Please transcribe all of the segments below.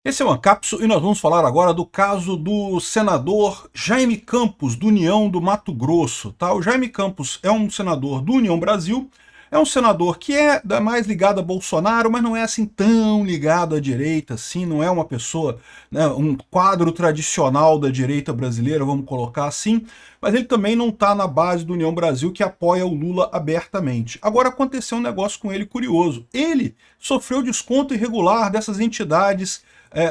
Esse é o Ancapso e nós vamos falar agora do caso do senador Jaime Campos, do União do Mato Grosso. Tá? O Jaime Campos é um senador do União Brasil, é um senador que é mais ligado a Bolsonaro, mas não é assim tão ligado à direita, assim, não é uma pessoa, né, um quadro tradicional da direita brasileira, vamos colocar assim, mas ele também não está na base do União Brasil, que apoia o Lula abertamente. Agora aconteceu um negócio com ele curioso. Ele sofreu desconto irregular dessas entidades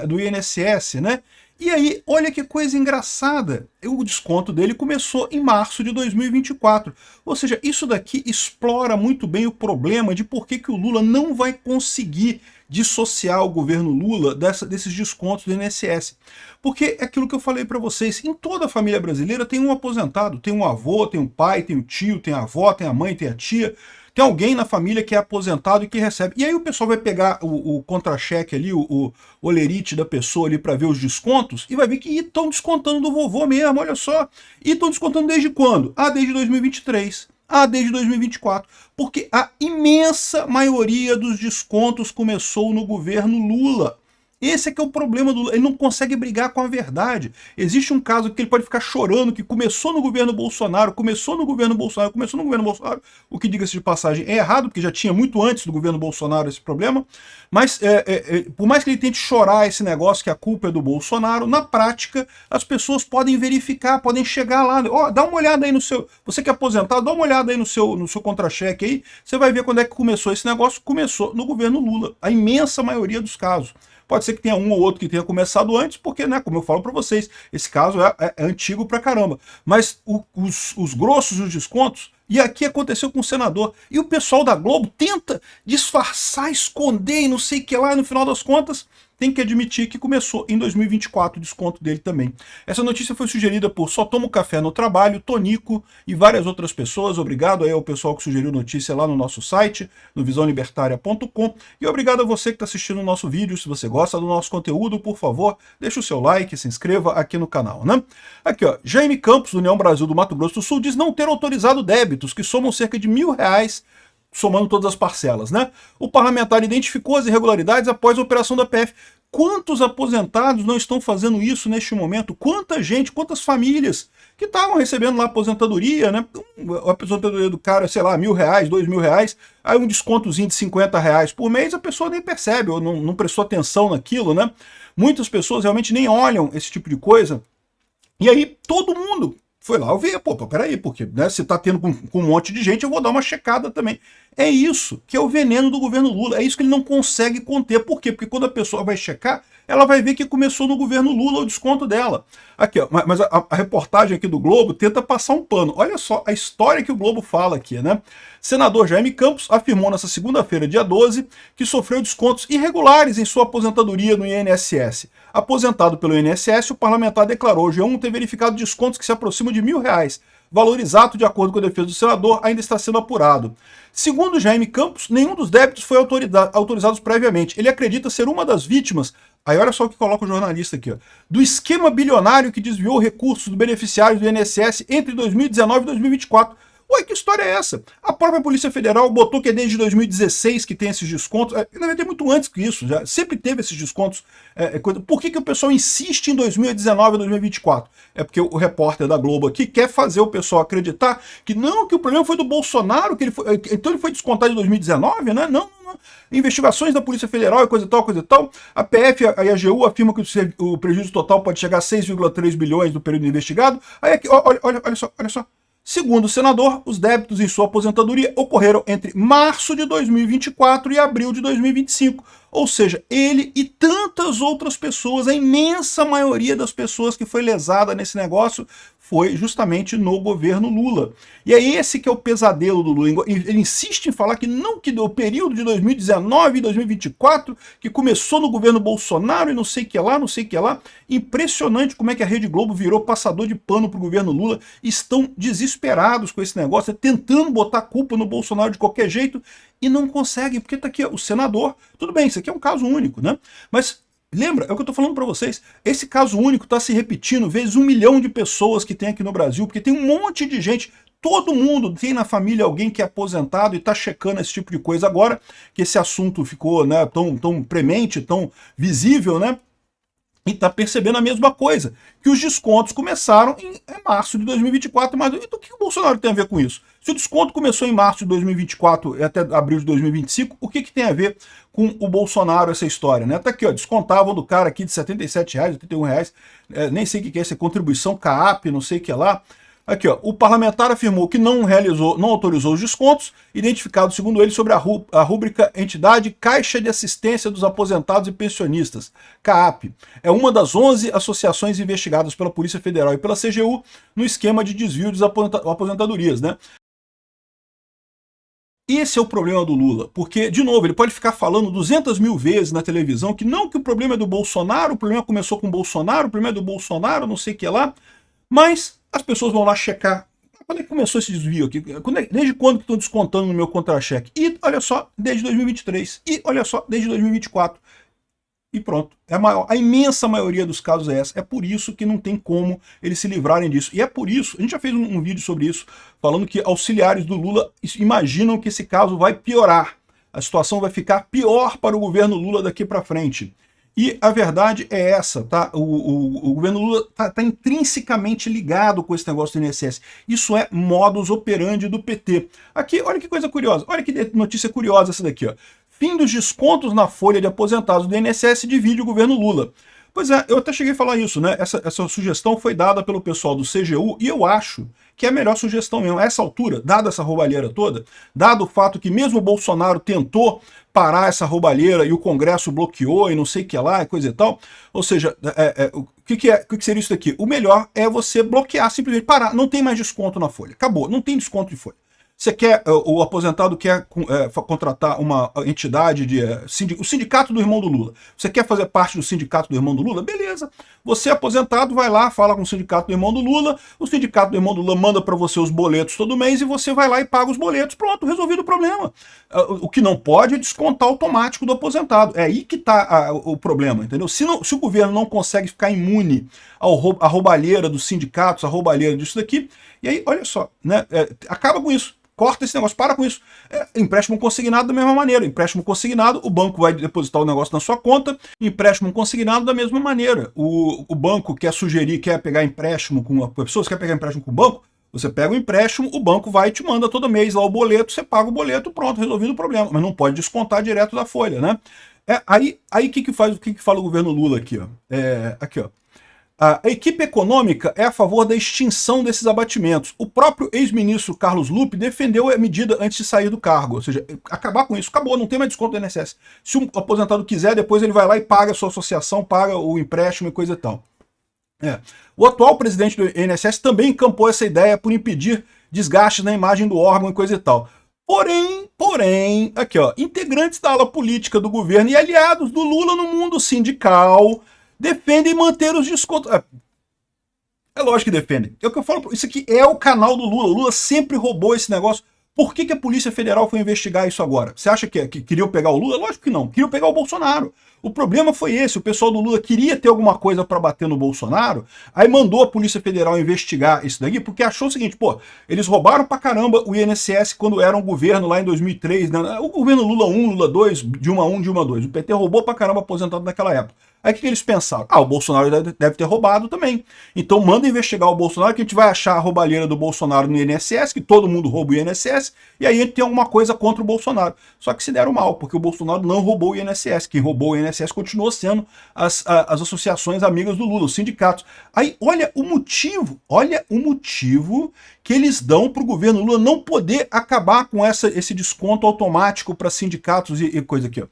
do INSS, né? E aí, olha que coisa engraçada, o desconto dele começou em março de 2024. Ou seja, isso daqui explora muito bem o problema de por que o Lula não vai conseguir dissociar o governo Lula desses descontos do INSS. Porque é aquilo que eu falei para vocês, em toda a família brasileira tem um aposentado, tem um avô, tem um pai, tem um tio, tem a avó, tem a mãe, tem a tia, tem alguém na família que é aposentado e que recebe. E aí o pessoal vai pegar o contra-cheque ali, o olerite da pessoa ali para ver os descontos e vai ver que estão descontando do vovô mesmo, olha só. E estão descontando desde quando? Ah, desde 2023. Ah, desde 2024. Porque a imensa maioria dos descontos começou no governo Lula. Esse é que é o problema do Lula, ele não consegue brigar com a verdade. Existe um caso que ele pode ficar chorando, que começou no governo Bolsonaro, o que, diga-se de passagem, é errado, porque já tinha muito antes do governo Bolsonaro esse problema, mas por mais que ele tente chorar esse negócio que a culpa é do Bolsonaro, na prática as pessoas podem verificar, podem chegar lá, ó, dá uma olhada aí no seu, você que é aposentado, dá uma olhada aí no seu contra-cheque aí, você vai ver quando é que começou esse negócio, começou no governo Lula, a imensa maioria dos casos. Pode ser que tenha um ou outro que tenha começado antes, porque, né, como eu falo para vocês, esse caso é antigo pra caramba. Mas os grossos e os descontos, e aqui aconteceu com o senador, e o pessoal da Globo tenta disfarçar, esconder e não sei o que lá, e no final das contas, tem que admitir que começou em 2024 o desconto dele também. Essa notícia foi sugerida por Só Tomo Café no Trabalho, Tonico e várias outras pessoas. Obrigado aí ao pessoal que sugeriu notícia lá no nosso site, no visãolibertaria.com. E obrigado a você que está assistindo o nosso vídeo. Se você gosta do nosso conteúdo, por favor, deixe o seu like, se inscreva aqui no canal, né? Aqui, ó, Jaime Campos, do União Brasil do Mato Grosso do Sul, diz não ter autorizado débitos que somam cerca de R$ 1.000, somando todas as parcelas, né? O parlamentar identificou as irregularidades após a operação da PF. Quantos aposentados não estão fazendo isso neste momento? Quanta gente, quantas famílias que estavam recebendo lá aposentadoria, né? A aposentadoria do cara, sei lá, R$ 1.000, R$ 2.000, aí um descontozinho de R$ 50 por mês, a pessoa nem percebe, ou não prestou atenção naquilo, né? Muitas pessoas realmente nem olham esse tipo de coisa. E aí todo mundo foi lá ver, pô, peraí, porque né, se tá tendo com um monte de gente, eu vou dar uma checada também. É isso que é o veneno do governo Lula, é isso que ele não consegue conter. Por quê? Porque quando a pessoa vai checar, ela vai ver que começou no governo Lula o desconto dela. Aqui, ó, mas a reportagem aqui do Globo tenta passar um pano. Olha só a história que o Globo fala aqui, né? Senador Jaime Campos afirmou nessa segunda-feira, dia 12, que sofreu descontos irregulares em sua aposentadoria no INSS. Aposentado pelo INSS, o parlamentar declarou ao G1 ter verificado descontos que se aproximam de R$ 1.000. Valor exato, de acordo com a defesa do senador, ainda está sendo apurado. Segundo Jaime Campos, nenhum dos débitos foi autorizado previamente. Ele acredita ser uma das vítimas, aí olha só o que coloca o jornalista aqui, ó, do esquema bilionário que desviou recursos dos beneficiários do INSS entre 2019 e 2024. Ué, que história é essa? A própria Polícia Federal botou que é desde 2016 que tem esses descontos. Na verdade, é muito antes que isso, já sempre teve esses descontos. Por que o pessoal insiste em 2019 e 2024? É porque o repórter da Globo aqui quer fazer o pessoal acreditar que não, que o problema foi do Bolsonaro, que então ele foi descontado em 2019, né? Não. Investigações da Polícia Federal e coisa e tal, coisa e tal. A PF e a AGU afirmam que o prejuízo total pode chegar a 6,3 bilhões no período investigado. Aí aqui, olha só. Segundo o senador, os débitos em sua aposentadoria ocorreram entre março de 2024 e abril de 2025. Ou seja, ele e tantas outras pessoas, a imensa maioria das pessoas que foi lesada nesse negócio, foi justamente no governo Lula. E é esse que é o pesadelo do Lula. Ele insiste em falar que não, que do período de 2019 e 2024, que começou no governo Bolsonaro e não sei o que lá, não sei o que lá. Impressionante como é que a Rede Globo virou passador de pano para o governo Lula. Estão desesperados com esse negócio, tentando botar culpa no Bolsonaro de qualquer jeito e não conseguem, porque tá aqui o senador. Tudo bem, isso aqui é um caso único, né? Mas lembra, é o que eu estou falando para vocês, esse caso único está se repetindo vezes 1 milhão de pessoas que tem aqui no Brasil, porque tem um monte de gente, todo mundo tem na família alguém que é aposentado e está checando esse tipo de coisa agora, que esse assunto ficou, né, tão premente, tão visível, né? E está percebendo a mesma coisa, que os descontos começaram em março de 2024, mas então, o que o Bolsonaro tem a ver com isso? Se o desconto começou em março de 2024 e até abril de 2025, o que tem a ver com o Bolsonaro essa história? Né? Tá aqui, ó, descontavam do cara aqui de R$ 77,00, R$ 81,00, nem sei o que é essa contribuição CAAP, não sei o que é lá. Aqui, ó, o parlamentar afirmou que não autorizou os descontos, identificados, segundo ele, sobre a rúbrica Entidade Caixa de Assistência dos Aposentados e Pensionistas, CAAP. É uma das 11 associações investigadas pela Polícia Federal e pela CGU no esquema de desvio de aposentadorias, né? Esse é o problema do Lula, porque, de novo, ele pode ficar falando 200.000 vezes na televisão que não, que o problema é do Bolsonaro, o problema começou com o Bolsonaro, o problema é do Bolsonaro, não sei o que lá, mas as pessoas vão lá checar. Quando é que começou esse desvio aqui? Desde quando que estão descontando no meu contra-cheque? E olha só, desde 2023. E olha só, desde 2024. E pronto. A imensa maioria dos casos é essa. É por isso que não tem como eles se livrarem disso. E é por isso, a gente já fez um vídeo sobre isso, falando que auxiliares do Lula imaginam que esse caso vai piorar. A situação vai ficar pior para o governo Lula daqui para frente. E a verdade é essa, tá? O governo Lula tá intrinsecamente ligado com esse negócio do INSS. Isso é modus operandi do PT. Aqui, olha que coisa curiosa. Olha que notícia curiosa essa daqui, ó. Fim dos descontos na folha de aposentados do INSS divide o governo Lula. Pois é, eu até cheguei a falar isso, né? Essa sugestão foi dada pelo pessoal do CGU e eu acho que é a melhor sugestão mesmo. A essa altura, dada essa roubalheira toda, dado o fato que mesmo o Bolsonaro tentou parar essa roubalheira e o Congresso bloqueou e não sei o que lá e coisa e tal, ou seja, o que seria isso daqui? O melhor é você bloquear, simplesmente parar, não tem mais desconto na folha, acabou, não tem desconto de folha. Você quer, o aposentado quer contratar uma entidade o sindicato do irmão do Lula. Você quer fazer parte do sindicato do irmão do Lula? Beleza. Você, aposentado, vai lá, fala com o sindicato do irmão do Lula, o sindicato do irmão do Lula manda para você os boletos todo mês e você vai lá e paga os boletos. Pronto, resolvido o problema. O que não pode é descontar automático do aposentado. É aí que está o problema, entendeu? Se o governo não consegue ficar imune à roubalheira dos sindicatos, à roubalheira disso daqui, e aí, olha só, né, acaba com isso. Corta esse negócio, para com isso. Empréstimo consignado da mesma maneira. Empréstimo consignado, o banco vai depositar o negócio na sua conta. Empréstimo consignado da mesma maneira. O banco quer pegar empréstimo com a pessoa, você quer pegar empréstimo com o banco, você pega o empréstimo, o banco vai e te manda todo mês lá o boleto, você paga o boleto, pronto, resolvido o problema. Mas não pode descontar direto da folha, né? Aí o que fala o governo Lula aqui, ó? Aqui, ó. A equipe econômica é a favor da extinção desses abatimentos. O próprio ex-ministro Carlos Lupe defendeu a medida antes de sair do cargo, ou seja, acabar com isso, acabou, não tem mais desconto do INSS. Se um aposentado quiser, depois ele vai lá e paga a sua associação, paga o empréstimo e coisa e tal. O atual presidente do INSS também encampou essa ideia por impedir desgastes na imagem do órgão e coisa e tal. Porém, aqui ó, integrantes da ala política do governo e aliados do Lula no mundo sindical defendem manter os descontos. É lógico que defendem. É o que eu falo, isso aqui é o canal do Lula. O Lula sempre roubou esse negócio. Por que a Polícia Federal foi investigar isso agora? Você acha que queriam pegar o Lula? Lógico que não. Queriam pegar o Bolsonaro. O problema foi esse. O pessoal do Lula queria ter alguma coisa para bater no Bolsonaro, aí mandou a Polícia Federal investigar isso daqui, porque achou o seguinte, pô, eles roubaram pra caramba o INSS quando era um governo lá em 2003, né? O governo Lula 1, Lula 2, Dilma 1, Dilma 2. O PT roubou pra caramba aposentado naquela época. Aí o que eles pensaram? O Bolsonaro deve ter roubado também. Então manda investigar o Bolsonaro, que a gente vai achar a roubalheira do Bolsonaro no INSS, que todo mundo rouba o INSS, e aí a gente tem alguma coisa contra o Bolsonaro. Só que se deram mal, porque o Bolsonaro não roubou o INSS. Quem roubou o INSS continuou sendo as associações amigas do Lula, os sindicatos. Aí olha o motivo que eles dão para o governo Lula não poder acabar com esse desconto automático para sindicatos e coisa aqui, ó.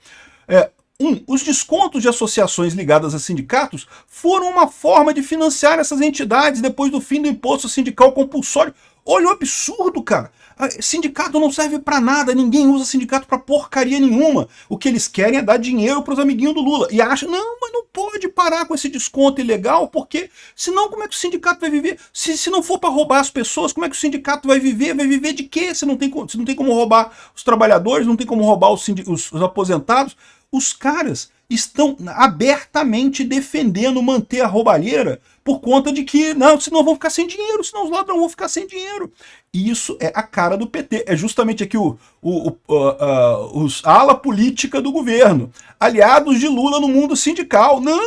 Os descontos de associações ligadas a sindicatos foram uma forma de financiar essas entidades depois do fim do imposto sindical compulsório. Olha o absurdo, cara. Sindicato não serve pra nada, ninguém usa sindicato pra porcaria nenhuma. O que eles querem é dar dinheiro pros amiguinhos do Lula. E acham, não, mas não pode parar com esse desconto ilegal, porque senão como é que o sindicato vai viver? Se não for pra roubar as pessoas, como é que o sindicato vai viver? Vai viver de quê? Se não tem como roubar os trabalhadores, não tem como roubar os aposentados. Os caras estão abertamente defendendo manter a roubalheira por conta de que, não, senão vão ficar sem dinheiro, senão os ladrões vão ficar sem dinheiro. E isso é a cara do PT. É justamente aqui a ala política do governo. Aliados de Lula no mundo sindical. Não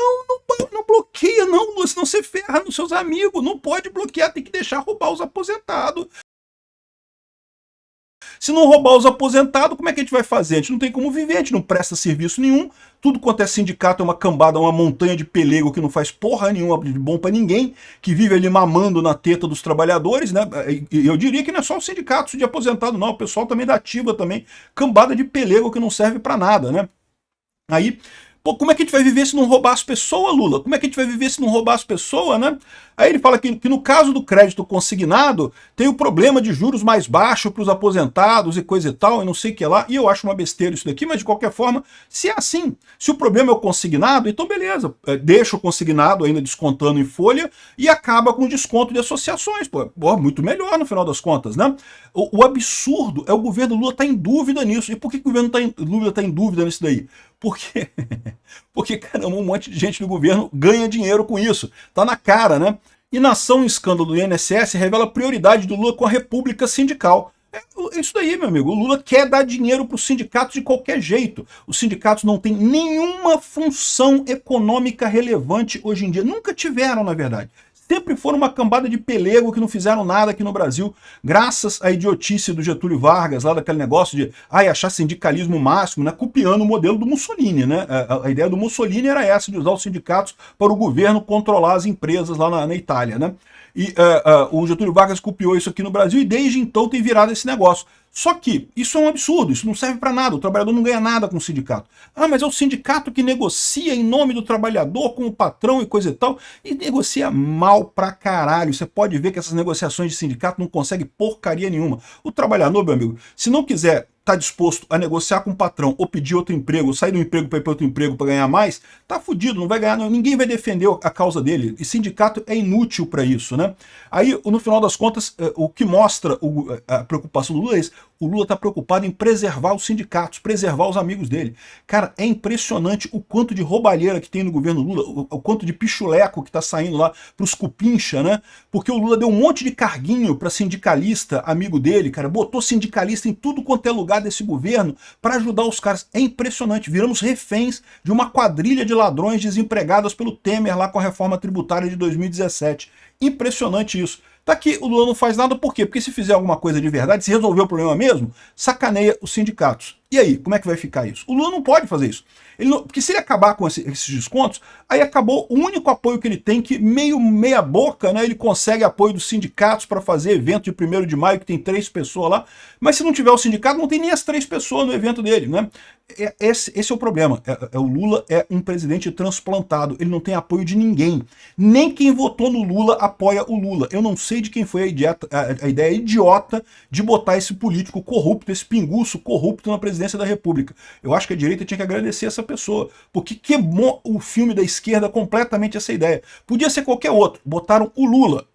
bloqueia não, Lula, senão você ferra nos seus amigos. Não pode bloquear, tem que deixar roubar os aposentados. Se não roubar os aposentados, como é que a gente vai fazer? A gente não tem como viver, a gente não presta serviço nenhum. Tudo quanto é sindicato é uma cambada, uma montanha de pelego que não faz porra nenhuma de bom pra ninguém, que vive ali mamando na teta dos trabalhadores, né? E eu diria que não é só o sindicato de aposentado, não. O pessoal também da ativa também. Cambada de pelego que não serve pra nada, né? Aí, pô, como é que a gente vai viver se não roubar as pessoas, Lula? Como é que a gente vai viver se não roubar as pessoas, né? Aí ele fala que no caso do crédito consignado, tem o problema de juros mais baixos para os aposentados e coisa e tal, e não sei o que lá, e eu acho uma besteira isso daqui, mas de qualquer forma, se é assim, se o problema é o consignado, então beleza, deixa o consignado ainda descontando em folha e acaba com o desconto de associações, pô, muito melhor no final das contas, né? O absurdo é o governo Lula estar em dúvida nisso. E por que o governo Lula está em dúvida nisso daí? Porque, caramba, um monte de gente do governo ganha dinheiro com isso. Tá na cara, né? Inação em escândalo do INSS revela prioridade do Lula com a República Sindical. É isso daí, meu amigo. O Lula quer dar dinheiro para os sindicatos de qualquer jeito. Os sindicatos não têm nenhuma função econômica relevante hoje em dia. Nunca tiveram, na verdade. Sempre foram uma cambada de pelego que não fizeram nada aqui no Brasil, graças à idiotice do Getúlio Vargas, lá daquele negócio de achar sindicalismo máximo, né, copiando o modelo do Mussolini. Né? A ideia do Mussolini era essa, de usar os sindicatos para o governo controlar as empresas lá na Itália. Né? E o Getúlio Vargas copiou isso aqui no Brasil e desde então tem virado esse negócio. Só que isso é um absurdo, isso não serve para nada, o trabalhador não ganha nada com o sindicato. Ah, mas é o sindicato que negocia em nome do trabalhador com o patrão e coisa e tal, e negocia mal pra caralho. Você pode ver que essas negociações de sindicato não conseguem porcaria nenhuma. O trabalhador, meu amigo, se não quiser tá disposto a negociar com o patrão ou pedir outro emprego, ou sair do emprego para ir para outro emprego para ganhar mais, tá fudido, não vai ganhar, ninguém vai defender a causa dele. E sindicato é inútil para isso, né? Aí, no final das contas, o que mostra a preocupação do Lula é isso. O Lula está preocupado em preservar os sindicatos, preservar os amigos dele. Cara, é impressionante o quanto de roubalheira que tem no governo Lula, o quanto de pichuleco que está saindo lá pros cupincha, né? Porque o Lula deu um monte de carguinho para sindicalista, amigo dele, cara, botou sindicalista em tudo quanto é lugar desse governo para ajudar os caras. É impressionante, viramos reféns de uma quadrilha de ladrões desempregadas pelo Temer lá com a reforma tributária de 2017. Impressionante isso. Tá aqui, o Lula não faz nada, por quê? Porque se fizer alguma coisa de verdade, se resolver o problema mesmo, sacaneia os sindicatos. E aí, como é que vai ficar isso? O Lula não pode fazer isso. Porque se ele acabar com esses descontos, aí acabou o único apoio que ele tem, que meia boca, né? Ele consegue apoio dos sindicatos para fazer evento de 1º de maio, que tem 3 pessoas lá, mas se não tiver o sindicato, não tem nem as 3 pessoas no evento dele, né? Esse é o problema. O Lula é um presidente transplantado, ele não tem apoio de ninguém. Nem quem votou no Lula apoia o Lula. Eu não sei de quem foi a ideia idiota de botar esse político corrupto, esse pinguço corrupto na presidência da República. Eu acho que a direita tinha que agradecer essa pessoa, porque queimou o filme da esquerda completamente essa ideia. Podia ser qualquer outro. Botaram o Lula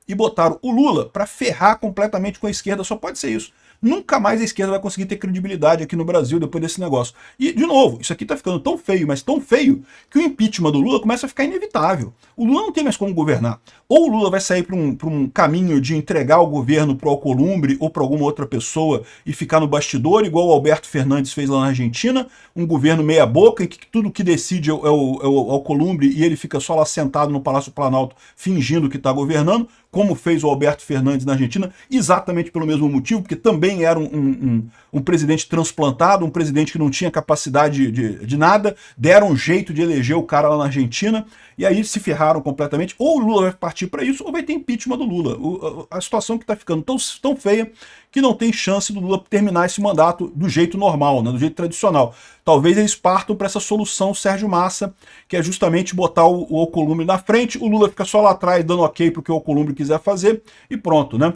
para ferrar completamente com a esquerda, só pode ser isso. Nunca mais a esquerda vai conseguir ter credibilidade aqui no Brasil depois desse negócio. E, de novo, isso aqui tá ficando tão feio, mas tão feio, que o impeachment do Lula começa a ficar inevitável. O Lula não tem mais como governar. Ou o Lula vai sair para um caminho de entregar o governo pro Alcolumbre ou para alguma outra pessoa e ficar no bastidor, igual o Alberto Fernandes fez lá na Argentina, um governo meia boca, em que tudo que decide é o Alcolumbre e ele fica só lá sentado no Palácio Planalto fingindo que está governando, como fez o Alberto Fernandes na Argentina, exatamente pelo mesmo motivo, porque também era um presidente transplantado, um presidente que não tinha capacidade de nada, deram um jeito de eleger o cara lá na Argentina, e aí se ferraram completamente. Ou o Lula vai partir para isso, ou vai ter impeachment do Lula. A situação que está ficando tão feia que não tem chance do Lula terminar esse mandato do jeito normal, né, do jeito tradicional. Talvez eles partam para essa solução Sérgio Massa, que é justamente botar o Alcolumbre na frente, o Lula fica só lá atrás dando ok para o que o Alcolumbre quiser fazer, e pronto, né?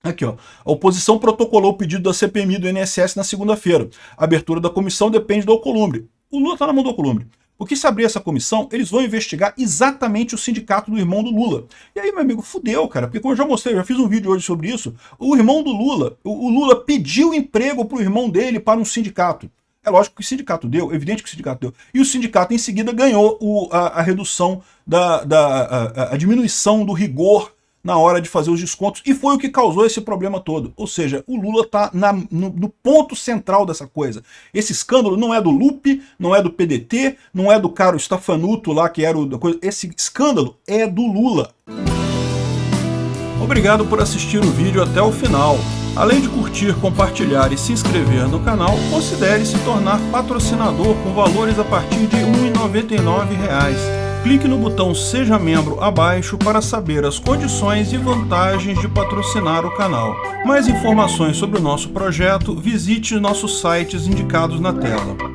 Aqui, ó. A oposição protocolou o pedido da CPMI do INSS na segunda-feira. A abertura da comissão depende do Alcolumbre. O Lula está na mão do Alcolumbre. Porque se abrir essa comissão, eles vão investigar exatamente o sindicato do irmão do Lula. E aí, meu amigo, fudeu, cara. Porque como eu já mostrei, já fiz um vídeo hoje sobre isso, o irmão do Lula, o Lula pediu emprego para o irmão dele para um sindicato. É lógico que o sindicato deu, evidente que o sindicato deu. E o sindicato em seguida ganhou a redução, a diminuição do rigor na hora de fazer os descontos, e foi o que causou esse problema todo. Ou seja, o Lula está no ponto central dessa coisa. Esse escândalo não é do Lupe, não é do PDT, não é do cara Stefanuto lá, que era o da coisa. Esse escândalo é do Lula. Obrigado por assistir o vídeo até o final. Além de curtir, compartilhar e se inscrever no canal, considere se tornar patrocinador com valores a partir de R$ 1,99. Clique no botão Seja Membro abaixo para saber as condições e vantagens de patrocinar o canal. Mais informações sobre o nosso projeto, visite nossos sites indicados na tela.